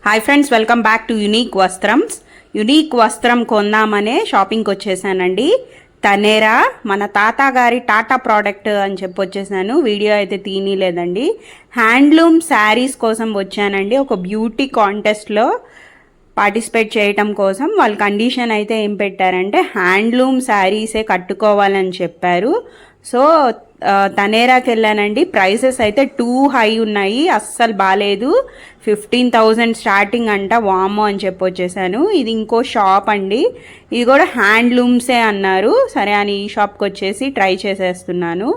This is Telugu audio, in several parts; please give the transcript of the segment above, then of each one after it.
Hi friends, welcome back to unique Vastrams. Unique వస్త్రం కొందామనే షాపింగ్కి వచ్చేసానండి. తనేరా మన తాతగారి టాటా ప్రోడక్ట్ అని చెప్పి వచ్చేసాను. వీడియో అయితే తీయలేదండి. హ్యాండ్లూమ్ శారీస్ కోసం వచ్చానండి. ఒక బ్యూటీ కాంటెస్ట్లో పార్టిసిపేట్ చేయటం కోసం వాళ్ళ కండిషన్ అయితే ఏం పెట్టారంటే హ్యాండ్లూమ్ శారీసే కట్టుకోవాలని చెప్పారు. సో తనేరాకి వెళ్ళానండి. ప్రైసెస్ అయితే టూ హై ఉన్నాయి, అస్సలు బాగాలేదు. 15,000 స్టార్టింగ్ అంట. వామో అని చెప్పి వచ్చేసాను. ఇది ఇంకో షాప్ అండి, ఇది కూడా హ్యాండ్లూమ్సే అన్నారు. సరే అని ఈ షాప్కి వచ్చేసి ట్రై చేసేస్తున్నాను.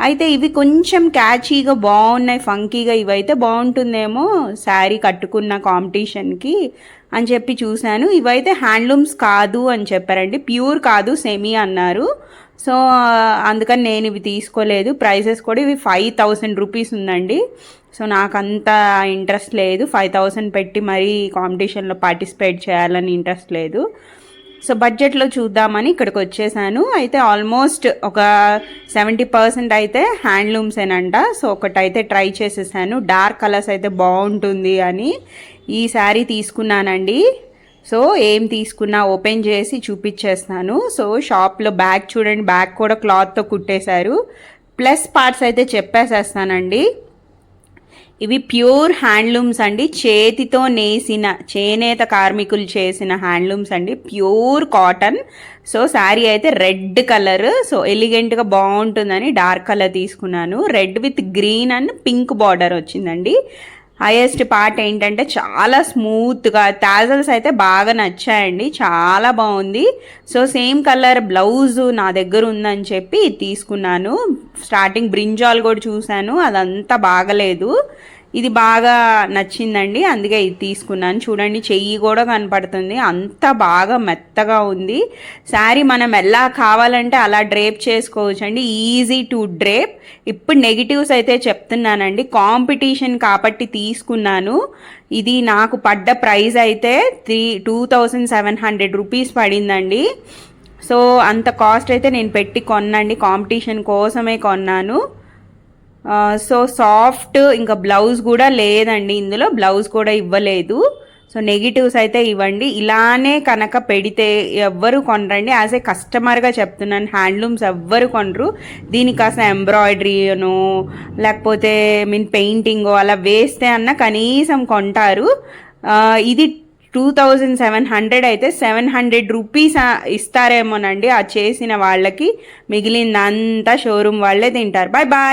అయితే ఇవి కొంచెం క్యాచీగా బాగున్నాయి, ఫంకీగా. ఇవైతే బాగుంటుందేమో శారీ కట్టుకున్న కాంపిటీషన్కి అని చెప్పి చూశాను. ఇవైతే హ్యాండ్లూమ్స్ కాదు అని చెప్పారండి, ప్యూర్ కాదు, సెమీ అన్నారు. సో అందుకని నేను ఇవి తీసుకోలేదు. ప్రైసెస్ కూడా ఇవి 5,000 రూపీస్ ఉందండి. సో నాకు అంత ఇంట్రెస్ట్ లేదు, 5,000 పెట్టి మరీ కాంపిటీషన్లో పార్టిసిపేట్ చేయాలని ఇంట్రెస్ట్ లేదు. సో బడ్జెట్లో చూద్దామని ఇక్కడికి వచ్చేసాను. అయితే ఆల్మోస్ట్ ఒక 70% అయితే హ్యాండ్లూమ్సేనంట. సో ఒకటైతే ట్రై చేసేసాను. డార్క్ కలర్స్ అయితే బాగుంటుంది అని ఈ శారీ తీసుకున్నానండి. సో ఏం తీసుకున్నా ఓపెన్ చేసి చూపించేస్తాను. సో షాప్లో బ్యాగ్ చూడండి, బ్యాగ్ కూడా క్లాత్తో కుట్టేశారు. ప్లస్ పార్ట్స్ అయితే చెప్పేసేస్తానండి. ఇవి ప్యూర్ హ్యాండ్లూమ్స్ అండి, చేతితో నేసిన, చేనేత కార్మికులు చేసిన హ్యాండ్లూమ్స్ అండి, ప్యూర్ కాటన్. సో శారీ అయితే రెడ్ కలర్, సో ఎలిగెంట్గా బాగుంటుందని డార్క్ కలర్ తీసుకున్నాను. Red with green and pink border వచ్చిందండి. హైయెస్ట్ పార్ట్ ఏంటంటే చాలా స్మూత్గా, టాజల్స్ అయితే బాగా నచ్చాయండి, చాలా బాగుంది. సో సేమ్ కలర్ బ్లౌజ్ నా దగ్గర ఉందని చెప్పి తీసుకున్నాను. స్టార్టింగ్ బ్రింజాల్ కూడా చూశాను, అదంతా బాగలేదు. ఇది బాగా నచ్చిందండి, అందుకే ఇది తీసుకున్నాను. చూడండి, చెయ్యి కూడా కనపడుతుంది, అంత బాగా మెత్తగా ఉంది. శారీ మనం ఎలా కావాలంటే అలా డ్రేప్ చేసుకోవచ్చు అండి, ఈజీ టు డ్రేప్. ఇప్పుడు నెగిటివ్స్ అయితే చెప్తున్నానండి, కాంపిటీషన్ కాబట్టి తీసుకున్నాను. ఇది నాకు పడ్డ ప్రైస్ అయితే 2,700 రూపీస్ పడిందండి. సో అంత కాస్ట్ అయితే నేను పెట్టి కొన్నాండి, కాంపిటీషన్ కోసమే కొన్నాను. సో సాఫ్ట్, ఇంకా బ్లౌజ్ కూడా లేదండి, ఇందులో బ్లౌజ్ కూడా ఇవ్వలేదు. సో నెగిటివ్స్ అయితే ఇవ్వండి. ఇలానే కనుక పెడితే ఎవ్వరు కొనరండి, యాజ్ ఏ కస్టమర్గా చెప్తున్నాను. హ్యాండ్లూమ్స్ ఎవ్వరు కొనరు. దీనికి కాస్త ఎంబ్రాయిడరీను లేకపోతే పెయింటింగ్ అలా వేస్తే అన్న కనీసం కొంటారు. ఇది 2,700 అయితే 700 రూపీస్ ఇస్తారేమోనండి ఆ చేసిన వాళ్ళకి. మిగిలిందంతా షోరూమ్ వాళ్ళే తింటారు. Bye bye.